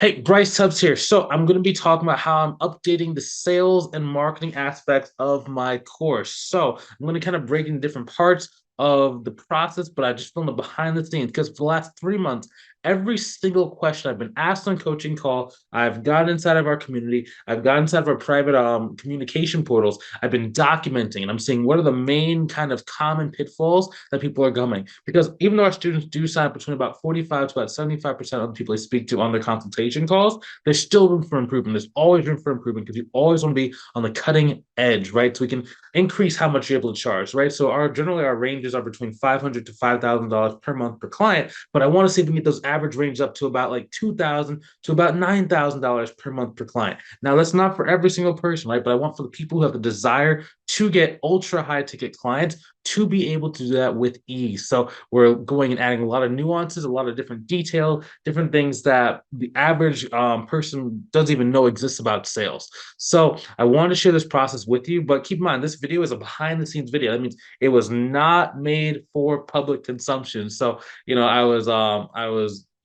Hey, Bryce Tubbs here. So I'm going to be talking about how I'm updating the sales and marketing aspects of my course. So I'm going to kind of break into different parts of the process, but I just filmed the behind the scenes because for the last 3 months, every single question I've been asked on coaching call, I've gotten inside of our community, I've gotten inside of our private communication portals, I've been documenting and I'm seeing what are the main kind of common pitfalls that people are going. Because even though our students do sign up between about 45 to about 75% of the people they speak to on their consultation calls, there's still room for improvement. There's always room for improvement because you always want to be on the cutting edge, right? So we can increase how much you're able to charge, right? So generally our ranges are between $500 to $5,000 per month per client, but I want to see if we can get those average range up to about like $2,000 to about $9,000 per month per client. Now that's not for every single person, right? But I want for the people who have the desire to get ultra high ticket clients to be able to do that with ease. So we're going and adding a lot of nuances, a lot of different detail, different things that the average person doesn't even know exists about sales. So I wanted to share this process with you, but keep in mind, this video is a behind the scenes video. That means it was not made for public consumption. So, I was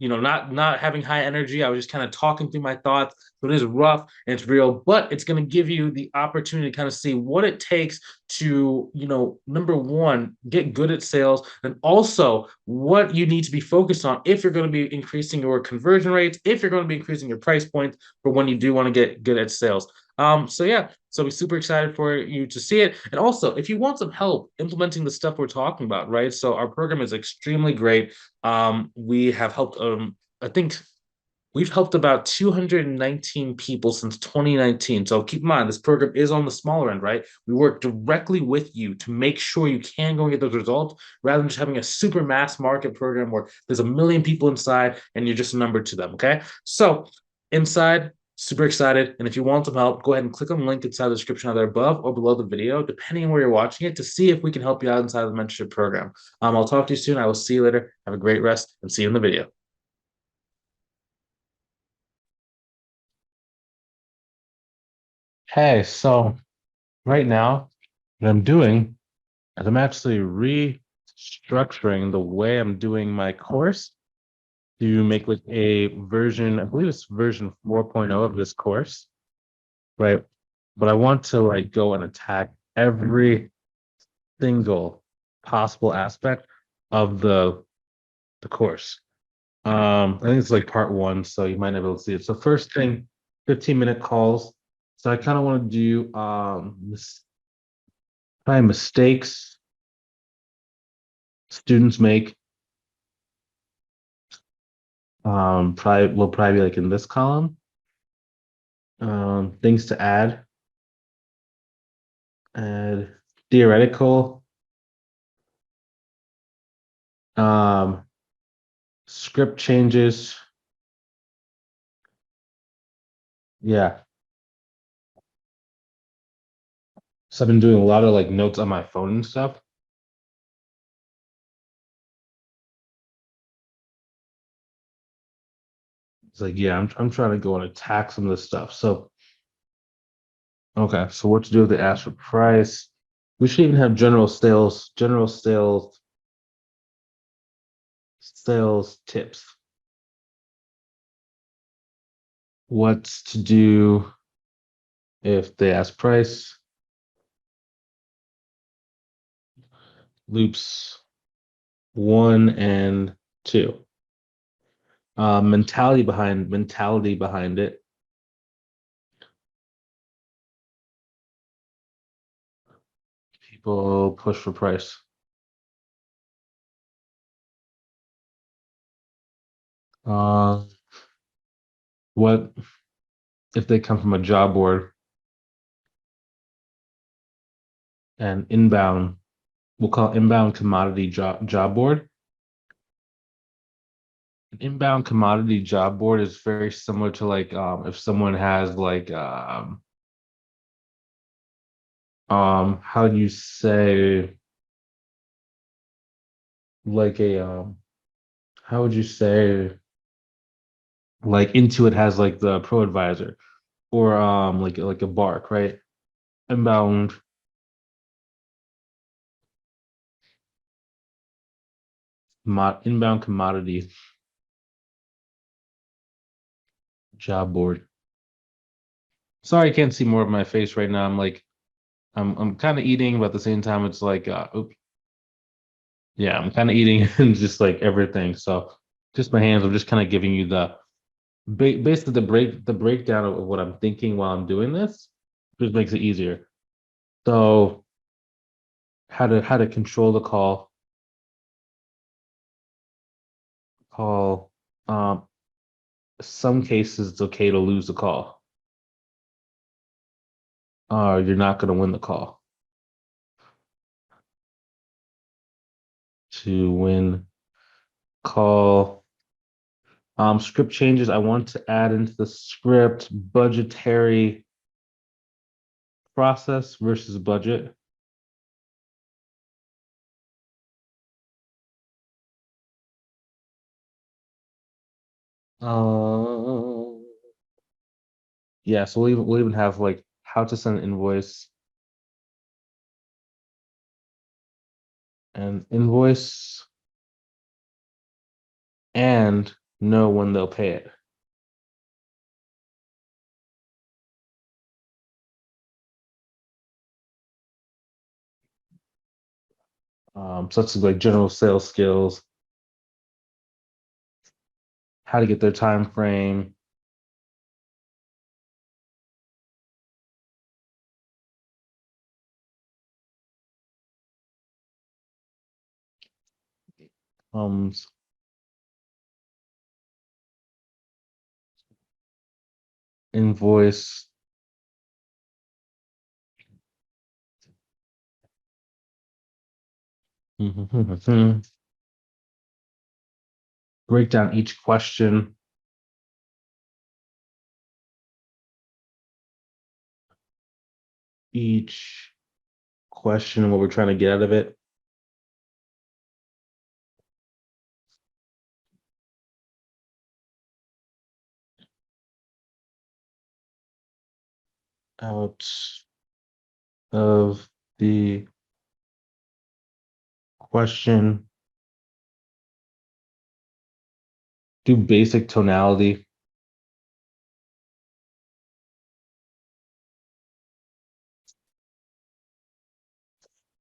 not having high energy. I was just kind of talking through my thoughts. So it is rough and it's real, but it's going to give you the opportunity to kind of see what it takes to, number one, get good at sales, and also what you need to be focused on if you're going to be increasing your conversion rates, if you're going to be increasing your price points for when you do want to get good at sales. So yeah, so we're super excited for you to see it. And also, if you want some help implementing the stuff we're talking about, right? So our program is extremely great. We have helped, I think we've helped about 219 people since 2019. So keep in mind, this program is on the smaller end, right? We work directly with you to make sure you can go and get those results rather than just having a super mass market program where there's a million people inside and you're just a number to them. Okay. So inside, super excited. And if you want some help, go ahead and click on the link inside the description either above or below the video, depending on where you're watching it, to see if we can help you out inside of the mentorship program. I'll talk to you soon. I will see you later. Have a great rest and see you in the video. Hey, so right now, what I'm doing is I'm actually restructuring the way I'm doing my course to make like a version, I believe it's version 4.0 of this course, right? But I want to like go and attack every single possible aspect of the course. I think it's like part one, so you might not be able to see it. So first thing, 15-minute calls. So I kind of want to do probably mistakes students make. Probably will probably be like in this column. Things to add theoretical, um, script changes. Yeah. So I've been doing a lot of like notes on my phone and stuff. It's like, yeah, I'm trying to go and attack some of this stuff. So okay, so what to do with the ask for price? We should even have sales tips. What's to do if they ask price? Loops one and two. Mentality behind it. People push for price. Uh, what if they come from a job board and inbound? We'll call it inbound commodity job board. An inbound commodity job board is very similar to like if someone has like how do you say like a how would you say like Intuit has like the Pro Advisor or like a Bark, right? Inbound inbound commodity Job board. Sorry, I can't see more of my face right now. I'm kind of eating, but at the same time, it's like, yeah, I'm kind of eating and just like everything. So just my hands. I'm just kind of giving you the basically the breakdown of what I'm thinking while I'm doing this. Just makes it easier. So how to control the call. Um, some cases it's okay to lose the call. You're not going to win the call. To win call. Script changes. I want to add into the script budgetary process versus budget. Uh, yeah, so we'll even have like how to send an invoice and invoice and know when they'll pay it. Such as like general sales skills, how to get their time frame, comes invoice. Break down each question. Each question and what we're trying to get out of it. Out of the question. Do basic tonality.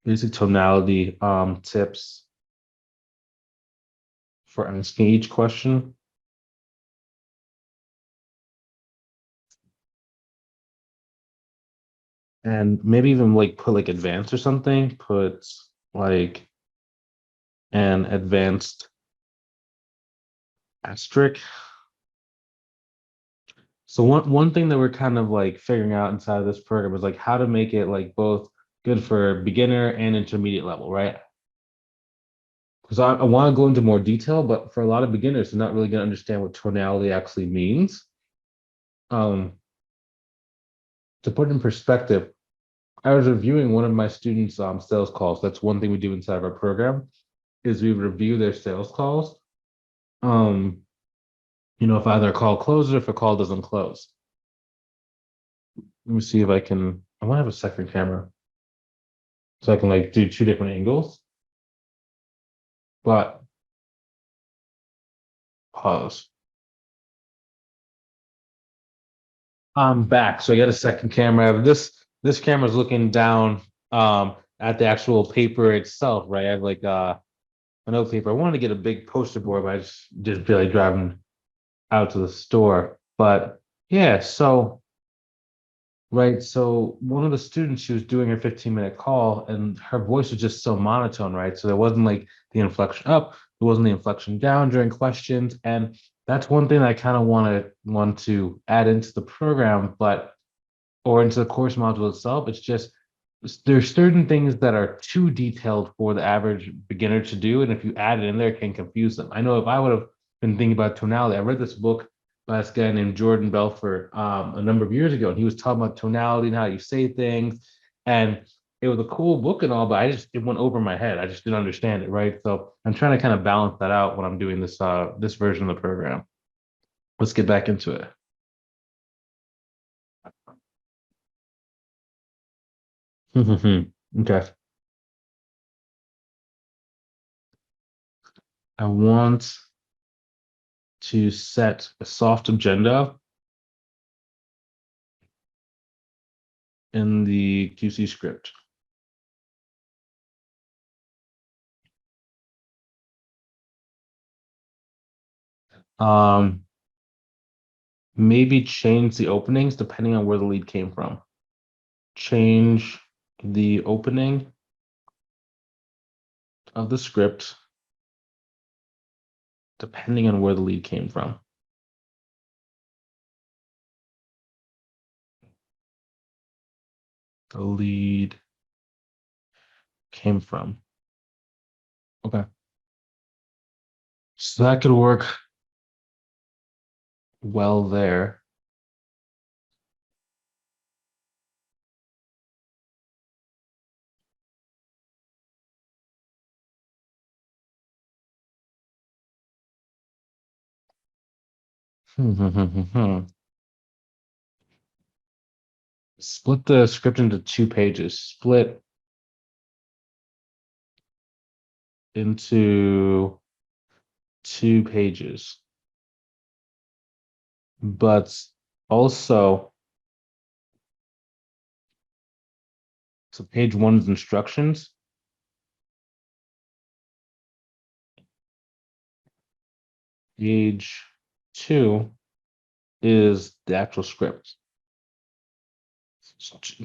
Basic tonality tips for asking each question. And maybe even like put like advanced or something. Put like an advanced asterisk. So one thing that we're kind of like figuring out inside of this program is like how to make it like both good for beginner and intermediate level, right? Because I want to go into more detail, but for a lot of beginners, they're not really going to understand what tonality actually means. Um, to put in perspective, I was reviewing one of my students' sales calls. That's one thing we do inside of our program is we review their sales calls. Um, if either a call closes or if a call doesn't close. Let me see if I can. I want to have a second camera so I can like do two different angles. But pause. I'm back. So I got a second camera. This camera's looking down at the actual paper itself, right? I have like an old paper. I wanted to get a big poster board, but I just didn't feel like driving out to the store. But yeah, so right. So one of the students, she was doing her 15-minute call and her voice was just so monotone, right? So there wasn't like the inflection up, there wasn't the inflection down during questions. And that's one thing I kind of want to add into the program, but or into the course module itself. It's just there's certain things that are too detailed for the average beginner to do, and if you add it in there, it can confuse them. I know if I would have been thinking about tonality, I read this book by this guy named Jordan Belfort a number of years ago, and he was talking about tonality and how you say things, and it was a cool book and all, but it went over my head. I just didn't understand it, right? So I'm trying to kind of balance that out when I'm doing this version of the program. Let's get back into it. Okay. I want to set a soft agenda in the QC script. Um, maybe change the openings depending on where the lead came from. Change the opening of the script depending on where the lead came from. The lead came from. Okay. So that could work well there. Split the script into 2 pages. Split into 2 pages. But also, so page 1 is instructions. Page 2 is the actual script.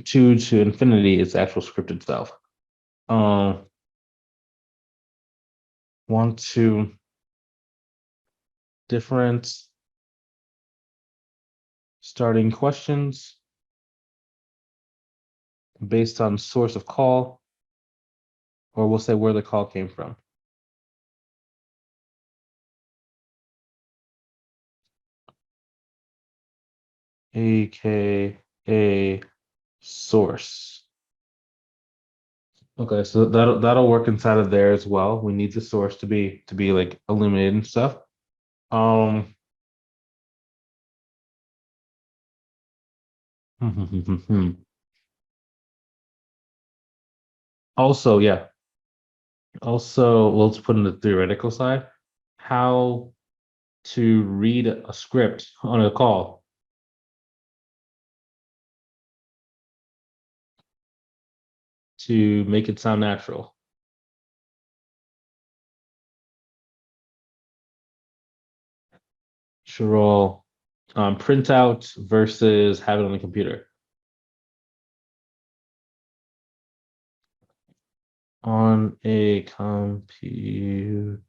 2 to infinity is the actual script itself. Want to different starting questions based on source of call, or we'll say where the call came from. AKA source. Okay, so that'll work inside of there as well. We need the source to be like illuminated and stuff. Um also, yeah. Also, let's put in the theoretical side. How to read a script on a call to make it sound natural. Natural printout versus have it on the computer. On a computer,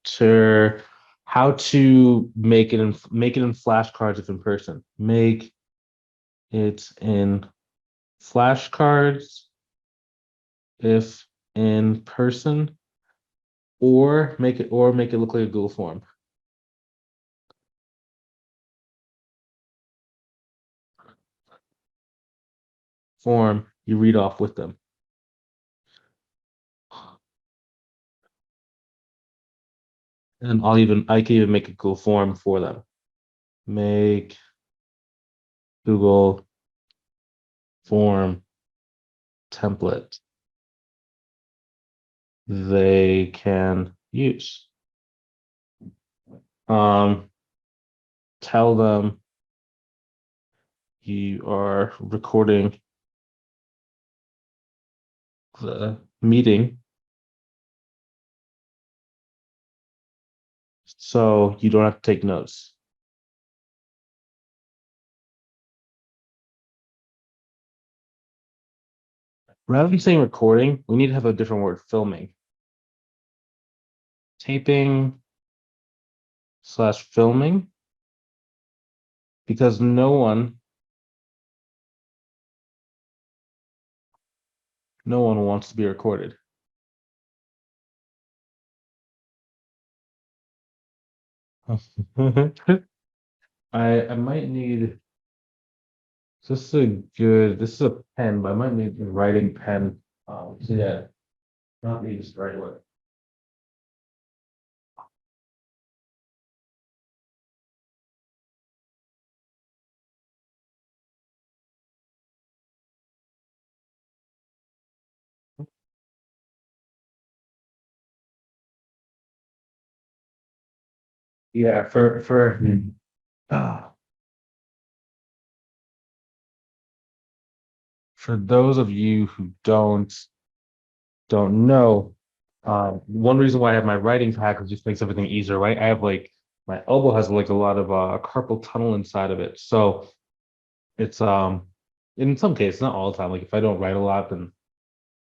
how to make it in flashcards if in person. Make it in flashcards if in person, or make it look like a Google form. Form you read off with them. And I can even make a Google form for them. Make Google form template they can use. Tell them you are recording the meeting so you don't have to take notes. Rather than saying recording, we need to have a different word, filming. Taping slash filming, because no one wants to be recorded. I might need this is a pen, but I might need a writing pen. So yeah, not need this right away. Yeah, uh, for those of you who don't know, one reason why I have my writing pad is just makes everything easier, right? I have like my elbow has like a lot of carpal tunnel inside of it, so it's in some cases, not all the time. Like if I don't write a lot, then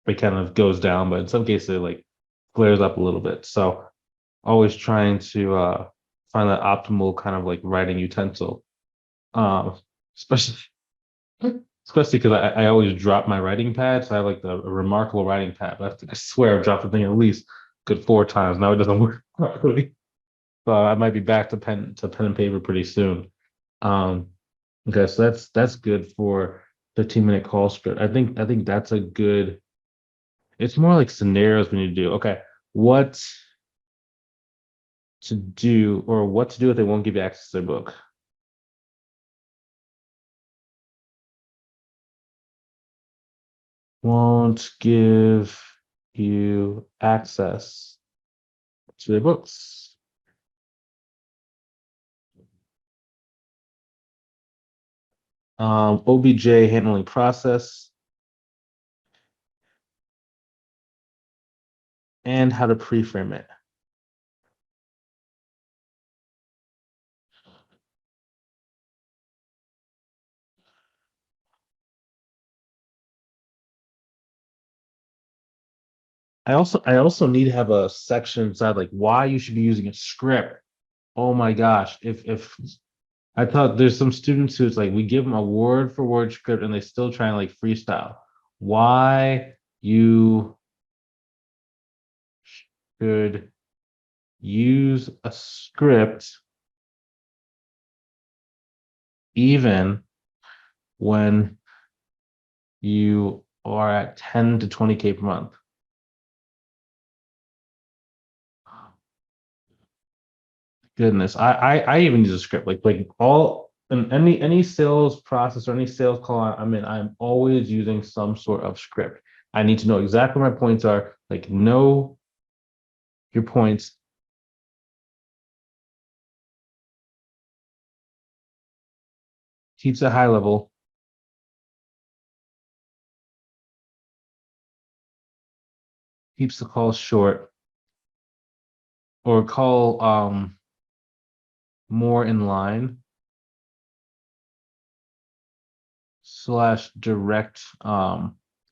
it kind of goes down, but in some cases it like flares up a little bit. So always trying to find that optimal kind of like writing utensil. Um, especially especially because I always drop my writing pad. So I have like a remarkable writing pad. I swear I've dropped the thing at least good 4 times. Now it doesn't work properly. So I might be back to pen and paper pretty soon. Um, okay, so that's good for 15-minute call script. I think that's a good. It's more like scenarios we need to do. Okay, what to do or what to do if they won't give you access to their book. Won't give you access to their books. OBJ handling process and how to pre-frame it. I also need to have a section inside like why you should be using a script. Oh my gosh. If I thought there's some students who's like we give them a word for word script and they still try and like freestyle. Why you should use a script even when you are at 10 to 20K per month. Goodness, I even use a script like all in any sales process or any sales call I'm in, I'm always using some sort of script. I need to know exactly what my points are, like know your points, keeps it high level, keeps the call short, or call more in line slash direct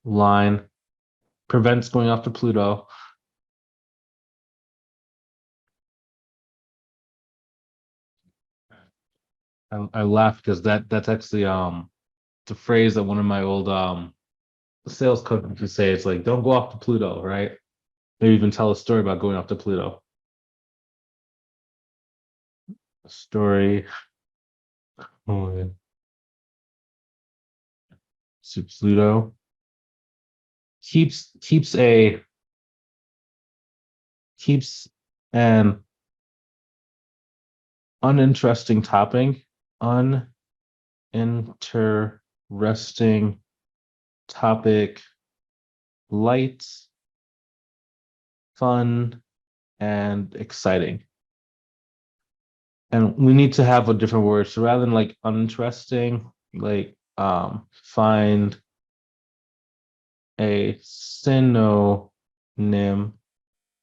line, prevents going off to Pluto. I laugh because that's actually the phrase that one of my old sales coaches would say. It's like don't go off to Pluto, right? Maybe even tell a story about going off to Pluto. A story going to Pluto keeps an uninteresting topic, uninteresting topic, light, fun, and exciting. And we need to have a different word. So rather than like uninteresting, like find a synonym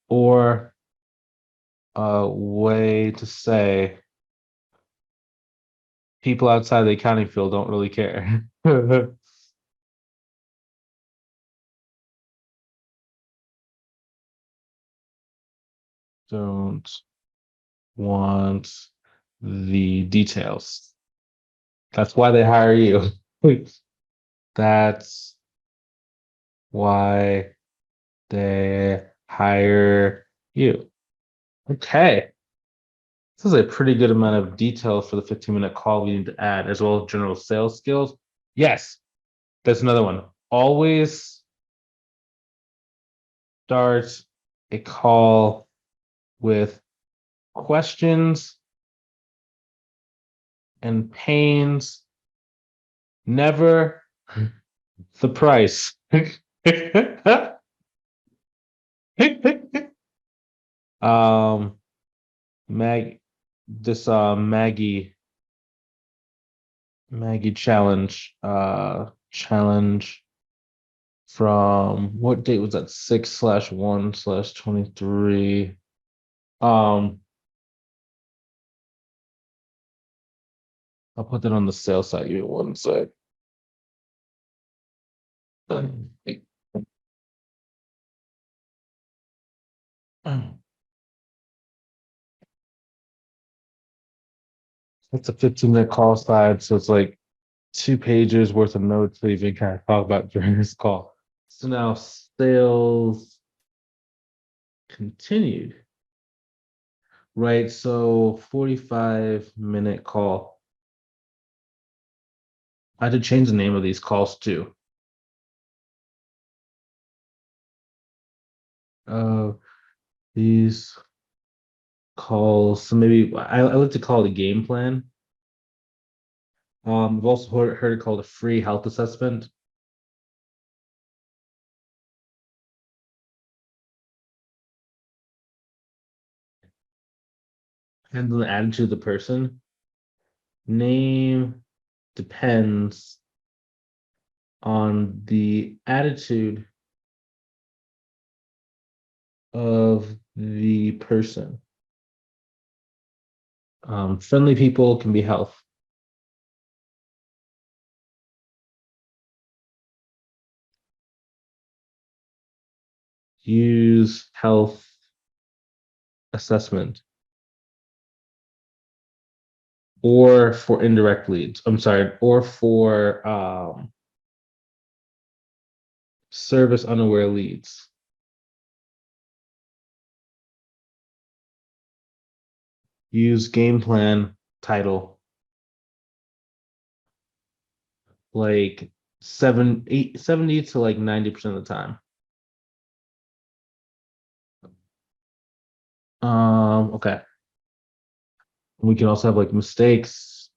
or a way to say people outside the accounting field don't really care. Don't want the details. That's why they hire you. That's why they hire you. Okay. This is a pretty good amount of detail for the 15-minute call we need to add, as well as general sales skills. Yes, that's another one. Always start a call with questions and pains, never the price. um, Mag, this Maggie challenge, challenge from what date was that? 6/1/23. I'll put that on the sales side. Give me one sec. That's a 15-minute call side, so it's like 2 pages worth of notes that you can kind of talk about during this call. So now sales continued, right? So 45-minute call. I had to change the name of these calls too. These calls, so maybe I like to call it a game plan. I've also heard it called a free health assessment. And the attitude of the person. Name depends on the attitude of the person. Friendly people can be health. Use health assessment or for indirect leads. I'm sorry, or for service unaware leads. Use game plan title like 70 to like 90% of the time. Okay. We can also have like mistakes.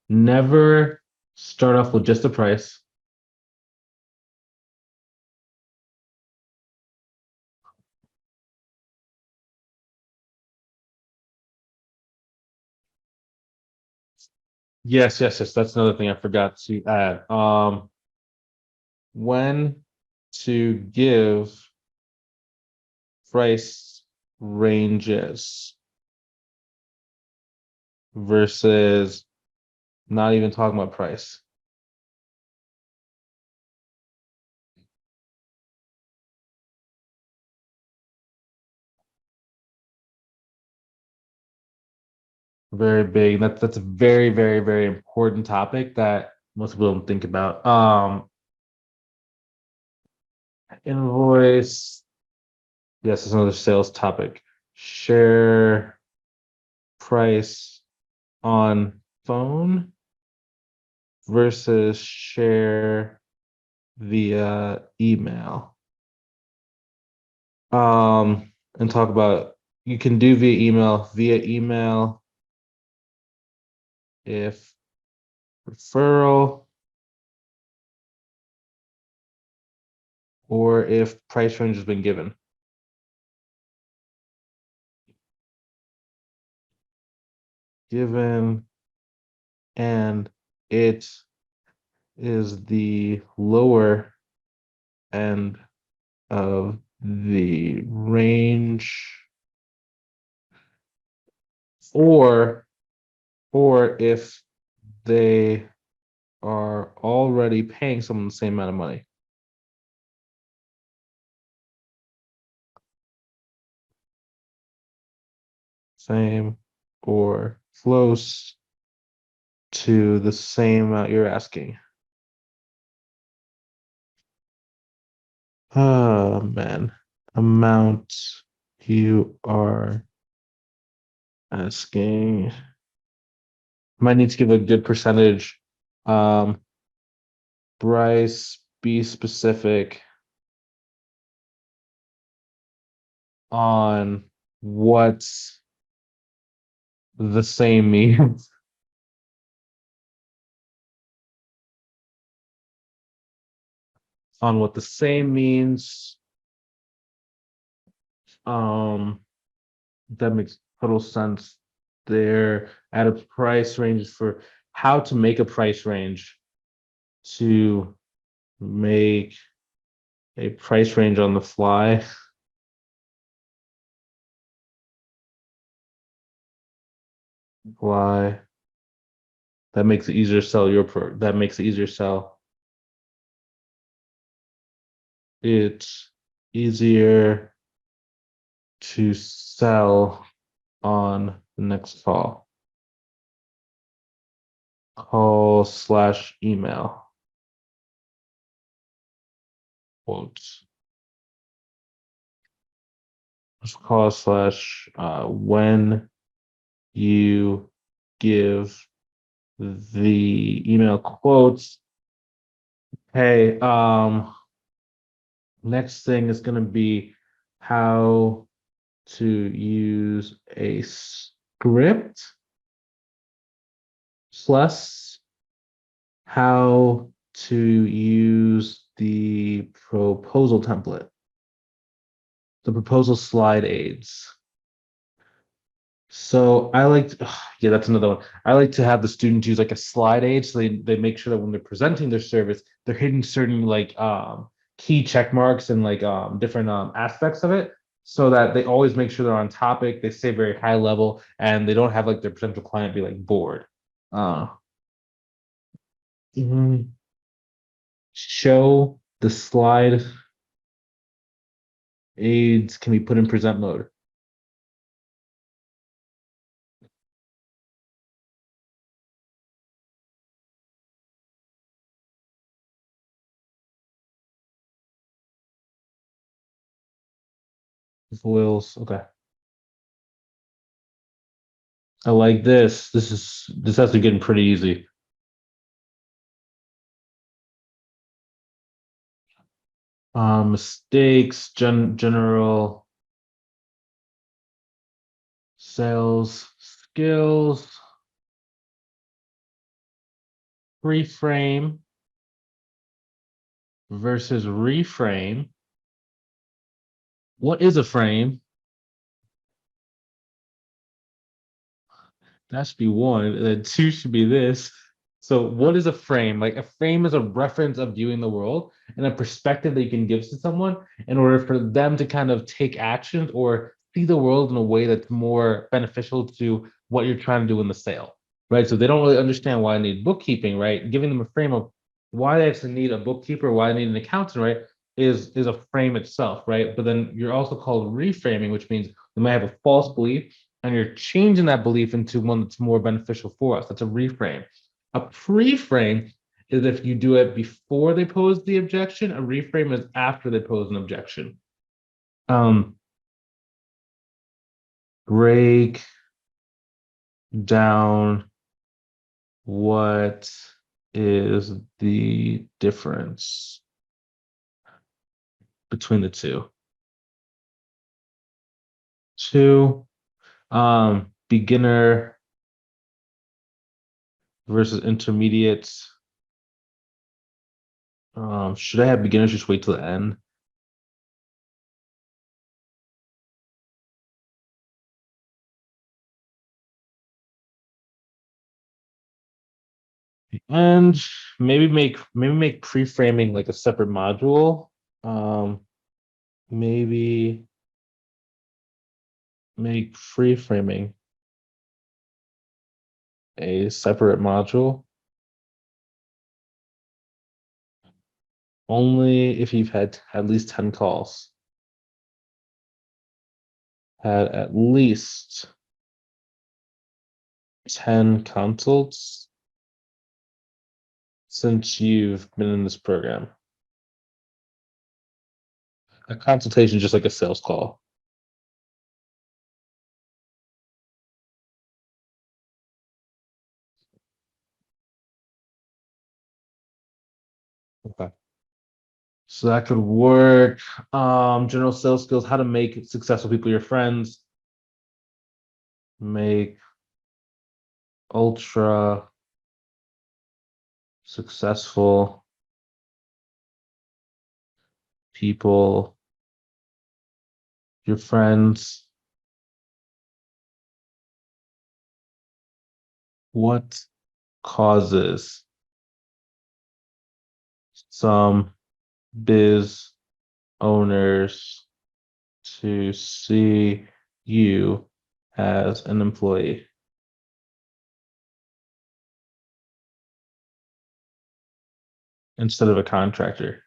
Never start off with just a price. Yes, yes, yes. That's another thing I forgot to add. When to give price ranges versus not even talking about price. Very big. That's a very, very, very important topic that most people don't think about. Invoice. Yes, it's another sales topic. Share price on phone versus share via email. And talk about you can do via email if referral or if price range has been given. Given and it is the lower end of the range or if they are already paying someone the same amount of money. Same or close to the same amount you're asking. Oh man, amount you are asking. Might need to give a good percentage. Bryce, be specific on what's the same means. On what the same means. Um, that makes total sense. There at a price range for how to make a price range, to make a price range on the fly. Fly. That makes it easier to sell that makes it easier to sell. It's easier to sell on the next call. Call/email. Quotes. Call slash when you give the email quotes. Hey, next thing is going to be how to use a script plus how to use the proposal template, the proposal slide aids. So I like to, yeah, that's another one. I like to have the students use like a slide aid so they make sure that when they're presenting their service, they're hitting certain like key check marks and like different aspects of it so that they always make sure they're on topic, they stay very high level, and they don't have like their potential client be like bored. Uh mhm. Show the slide aids can be put in present mode. Foils, okay. I like this. This has to getting pretty easy. Mistakes, general sales skills, pre-frame versus reframe. What is a frame? That should be one, and then two should be this. So, what is a frame? Like a frame is a reference of viewing the world and a perspective that you can give to someone in order for them to kind of take actions or see the world in a way that's more beneficial to what you're trying to do in the sale, right? So they don't really understand why I need bookkeeping, right? Giving them a frame of why they actually need a bookkeeper, why they need an accountant, right? Is a frame itself, right? But then you're also called reframing, which means they might have a false belief and you're changing that belief into one that's more beneficial for us. That's a reframe. A pre-frame is if you do it before they pose the objection. A reframe is after they pose an objection. Um, break down what is the difference between the two. Two, beginner versus intermediate. Should I have beginners just wait till the end? And maybe make pre-framing like a separate module. Um, maybe make pre-framing a separate module only if you've had at least 10 calls. Had at least 10 consults since you've been in this program. A consultation is just like a sales call. Okay. So that could work. General sales skills, how to make successful people your friends. Make ultra successful people your friends. What causes some biz owners to see you as an employee instead of a contractor.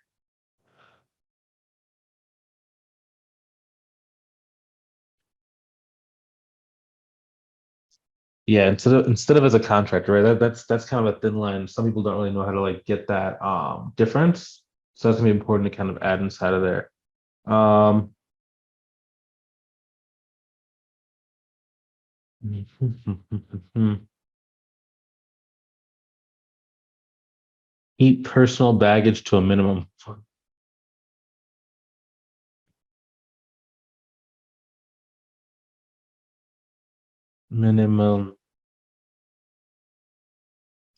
Yeah, instead of as a contractor, right? That's kind of a thin line. Some people don't really know how to like get that difference. So that's gonna be important to kind of add inside of there. Um keep personal baggage to a minimum. Minimum.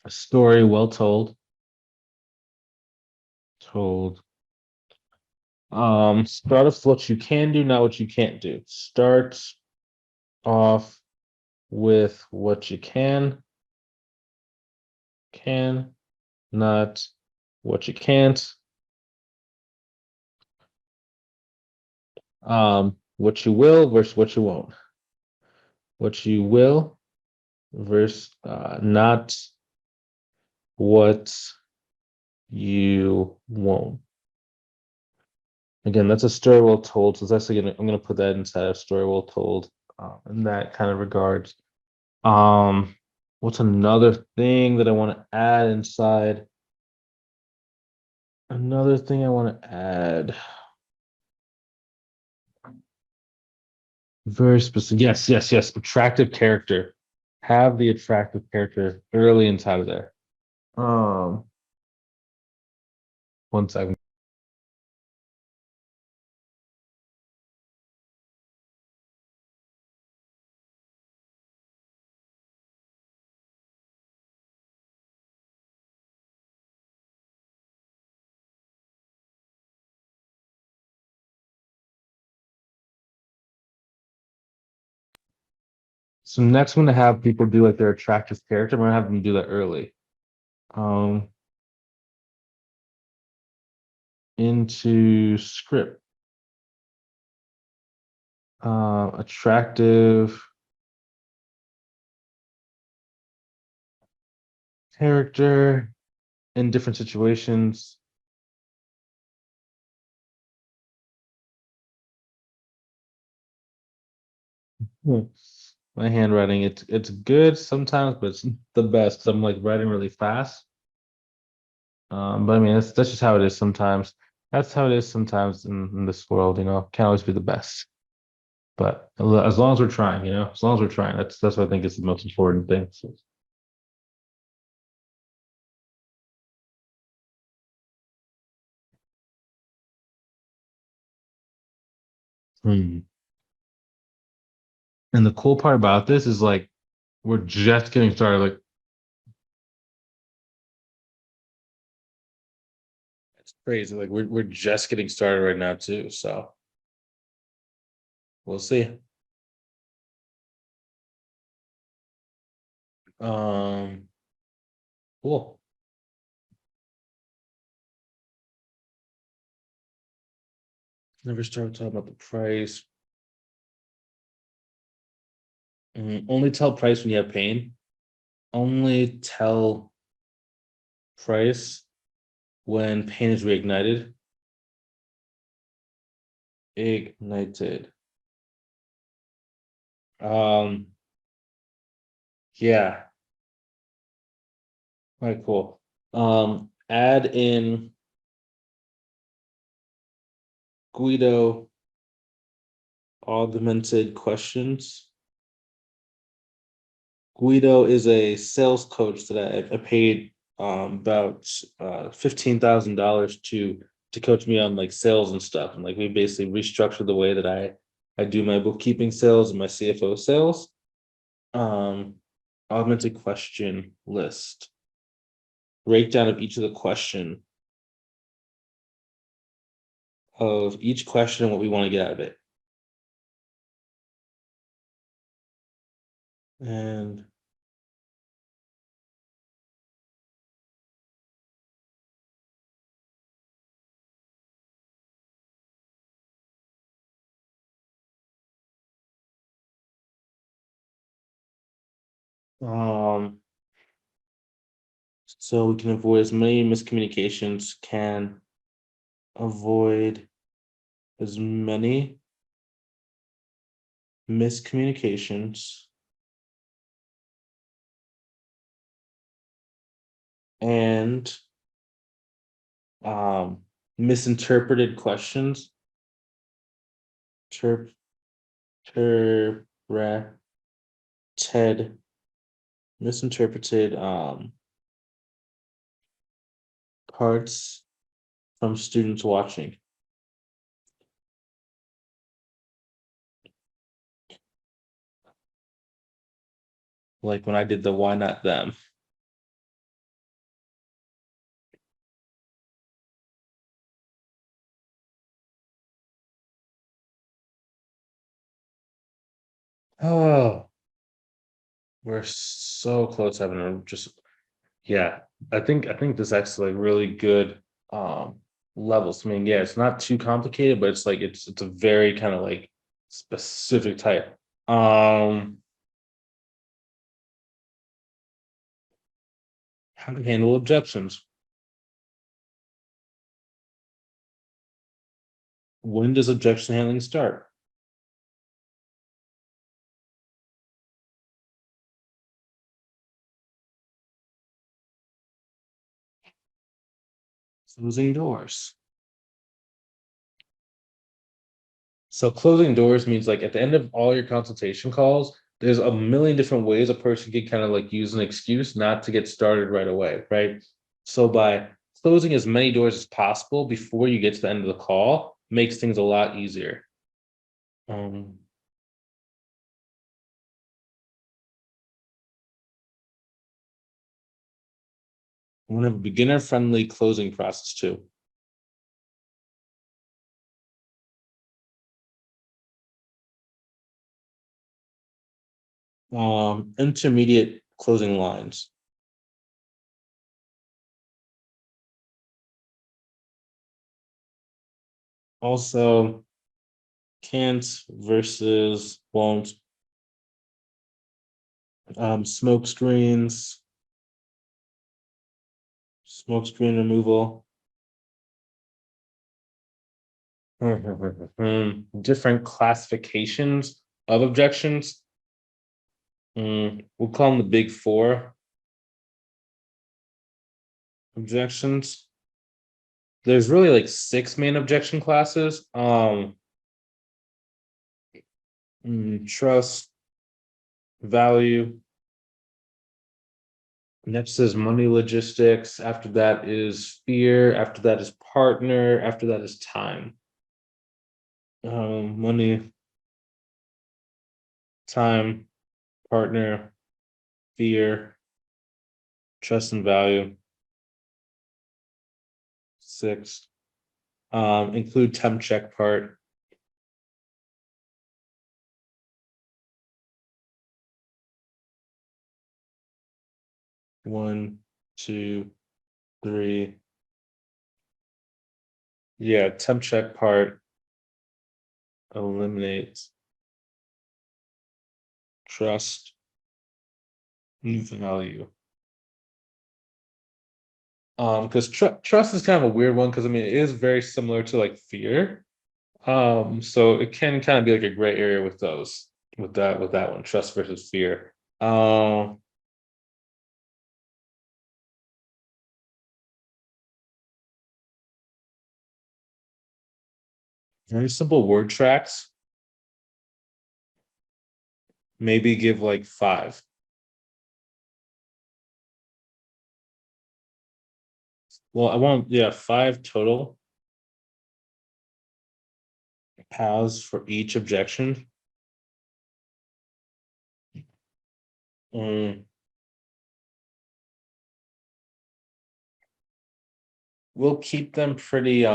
A story well told. Told. Start off what you can do, not what you can't do. Start off with what you can, not what you can't. What you will versus what you won't. What you will versus not what you won't. Again, that's a story well told. So that's again, I'm gonna put that inside of story well told in that kind of regards. Um, what's another thing that I want to add inside? Another thing I want to add. Very specific. Yes. Attractive character. Have the attractive character early inside of there. Um, one second. So next, I'm gonna have people do like their attractive character. I'm gonna have them do that early. Um, into script. Attractive character in different situations. Hmm. My handwriting, it's good sometimes, but it's the best 'cause I'm like writing really fast. But I mean, that's just how it is sometimes. That's how it is sometimes in this world, you know. Can't always be the best, but as long as we're trying, you know, as long as we're trying, that's what I think is the most important thing. So, hmm. And the cool part about this is like we're just getting started. Like it's crazy. Like we're just getting started right now too. So we'll see. Um, cool. Never start talking about the price. Only tell price when you have pain. Only tell price when pain is reignited. Ignited. Um, yeah. All right, cool. Add in Guido augmented questions. Guido is a sales coach that I paid about $15,000 to coach me on like sales and stuff. And like we basically restructured the way that I do my bookkeeping sales and my CFO sales. Um, augmented question list. Breakdown of each of the question of each question and what we want to get out of it. And So we can avoid as many miscommunications, can avoid as many miscommunications and misinterpreted questions. Interpreted, misinterpreted parts from students watching. Like when I did the why not them. Oh, we're so close to having a just yeah. I think this actually like really good levels. I mean, yeah, it's not too complicated, but it's like it's a very kind of like specific type. How to handle objections. When does objection handling start? Closing doors. So closing doors means like at the end of all your consultation calls, there's a million different ways a person can kind of like use an excuse not to get started right away, right? So by closing as many doors as possible before you get to the end of the call makes things a lot easier. Um, I want to have a beginner friendly closing process too. Intermediate closing lines. Also, can't versus won't. Smoke screens, smoke screen removal. Different classifications of objections. We'll call them the big four objections. There's really like six main objection classes. Trust, value. Next is money logistics. After that is fear. After that is partner. After that is time. Money, time, partner, fear, trust and value. Six. Include temp check part. One, two, three. Yeah, temp check part eliminates trust and value. Because trust is kind of a weird one because I mean it is very similar to like fear. So it can kind of be like a gray area with those, with that one, trust versus fear. Very simple word tracks. Maybe give like five. Well, I want, yeah, five total paths for each objection. Um, we'll keep them pretty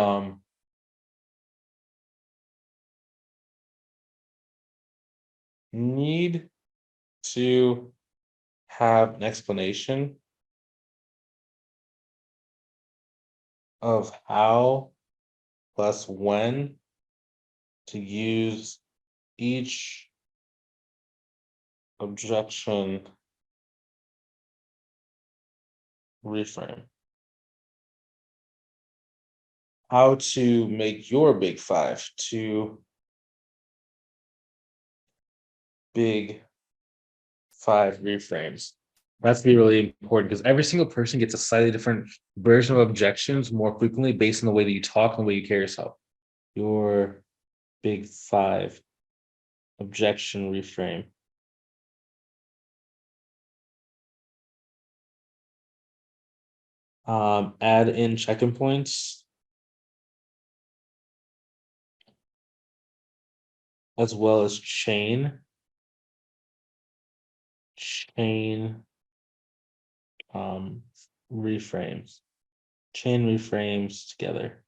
need to have an explanation of how plus when to use each objection reframe. How to make your big five to big five reframes. That's be really important because every single person gets a slightly different version of objections more frequently based on the way that you talk and the way you carry yourself. Your big five objection reframe. Add in check-in points as well as chain um reframes. Chain reframes together.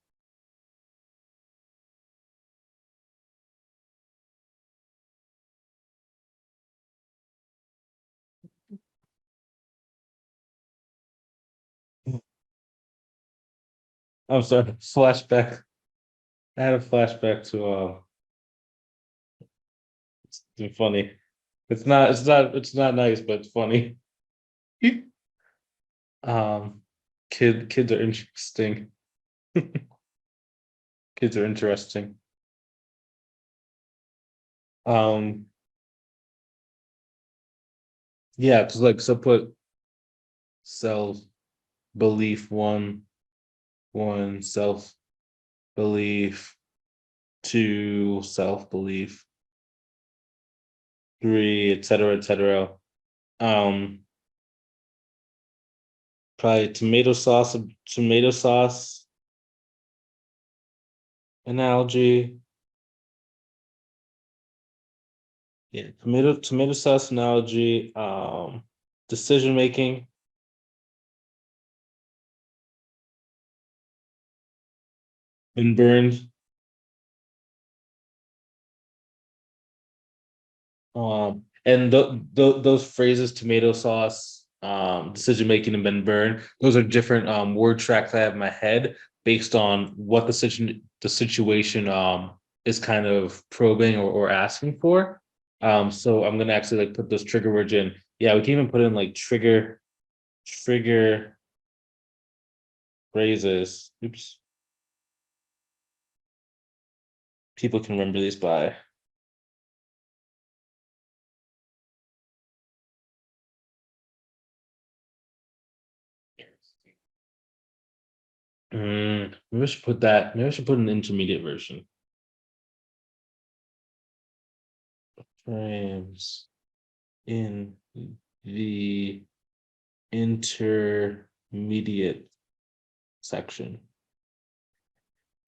I'm sorry, flashback. I had a flashback to it's funny. It's not nice, but it's funny. Um kids are interesting. Kids are interesting. Um yeah, because like so put self belief one self belief two self belief three etc. Um probably tomato sauce analogy. Yeah, tomato sauce analogy. Decision making. Been burned. And those phrases, tomato sauce, decision making, and been burned. Those are different word tracks I have in my head based on what the situation is kind of probing or asking for. So I'm gonna actually like put those trigger words in. Yeah, we can even put in like trigger phrases. Oops. People can remember these by. Maybe I should put that. Maybe I should put an intermediate version. Frames in the intermediate section.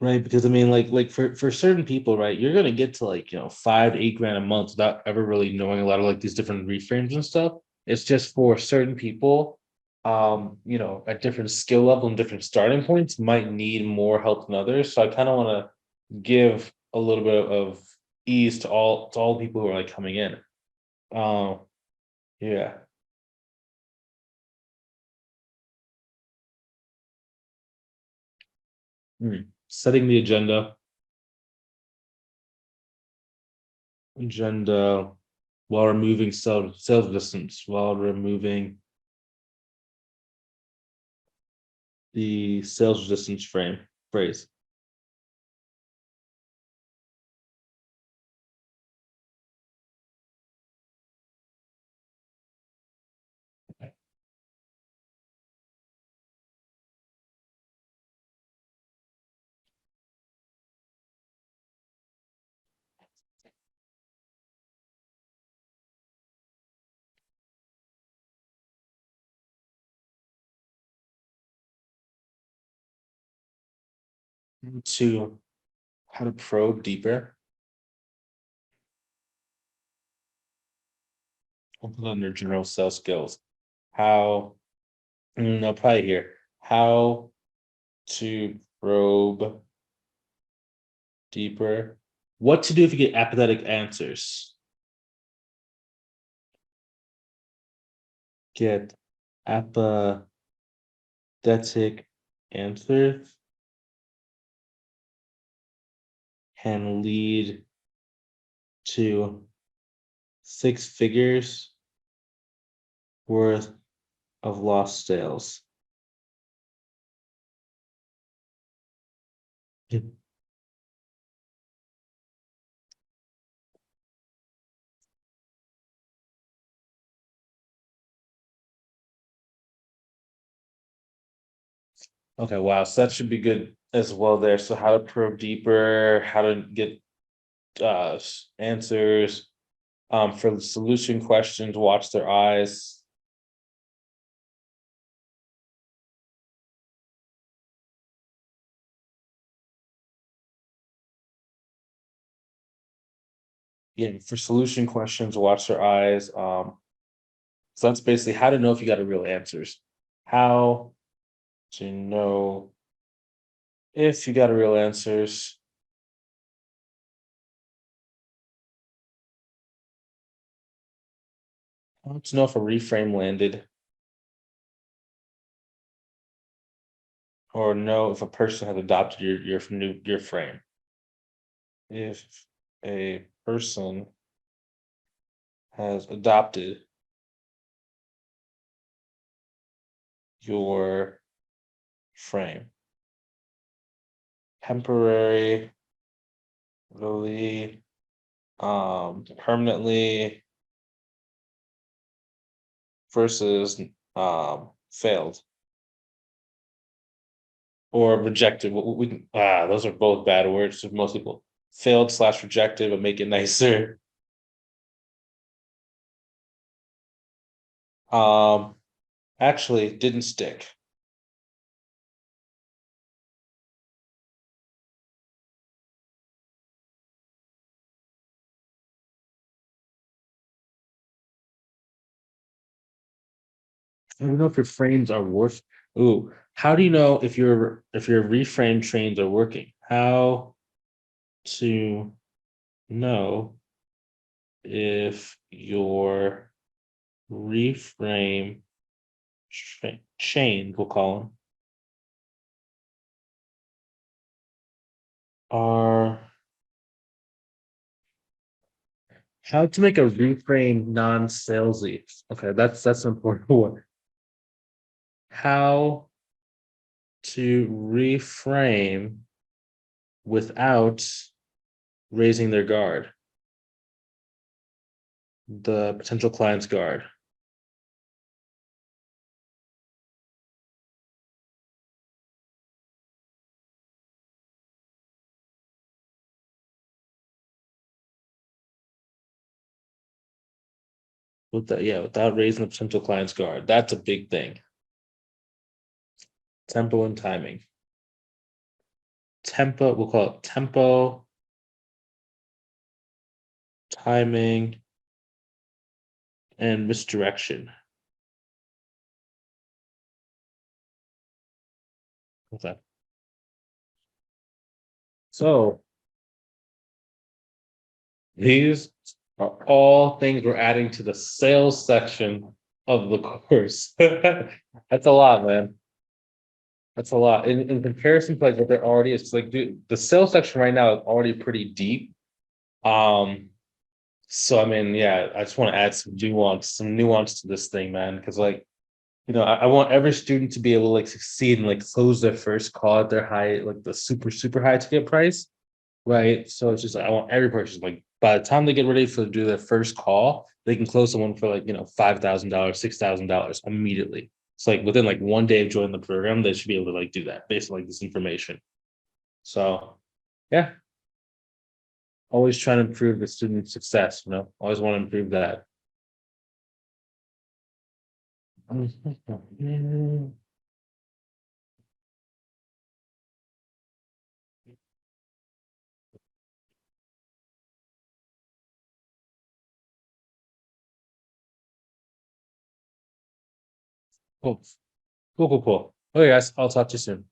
Right, because I mean, like for certain people, right, you're gonna get to like 5 to 8 grand a month without ever really knowing a lot of like these different reframes and stuff. It's just for certain people, at different skill level and different starting points, might need more help than others. So I kind of want to give a little bit of ease to all people who are like coming in. Um, yeah. Setting the agenda while removing self distance, while removing the sales resistance phrase. To how to probe deeper. I'll put under general sales skills. How no probably here. How to probe deeper. What to do if you get apathetic answers? Get apathetic answers can lead to 6 figures worth of lost sales. Okay, wow. So that should be good as well there. So how to probe deeper, how to get answers. For the solution questions, watch their eyes. Yeah, for solution questions, watch their eyes. So that's basically how to know if you got a real answers. How to know if you got a real answers. How to know if a reframe landed, or know if a person has adopted your frame. If a person has adopted your frame. Temporary, really, permanently versus failed or rejected. Those are both bad words to most people. Failed slash rejected, but make it nicer. Um, Actually didn't stick. I don't know if your frames are worth. Ooh, how do you know if your reframe trains are working? How to know if your reframe chain, we'll call them, are how to make a reframe non-salesy. Okay, that's an important one. How to reframe without raising their guard, the potential client's guard. Without raising the potential client's guard. That's a big thing. Tempo and timing. Tempo, we'll call it tempo, timing, and misdirection. Okay. So these are all things we're adding to the sales section of the course. That's a lot, man. That's a lot. In comparison to like what there already is, like dude, the sales section right now is already pretty deep. Um, so I mean, yeah, I just want to add some nuance to this thing, man. Cause like, I want every student to be able to like succeed and like close their first call at their high, like the super, super high ticket price. Right. So it's just like I want every person like by the time they get ready for to do their first call, they can close someone for like $5,000, $6,000 immediately. It's like within like one day of joining the program, they should be able to like do that based on like this information. So yeah, always trying to improve the student success, always want to improve that. Cool. Cool, cool, cool. Okay, guys, I'll talk to you soon.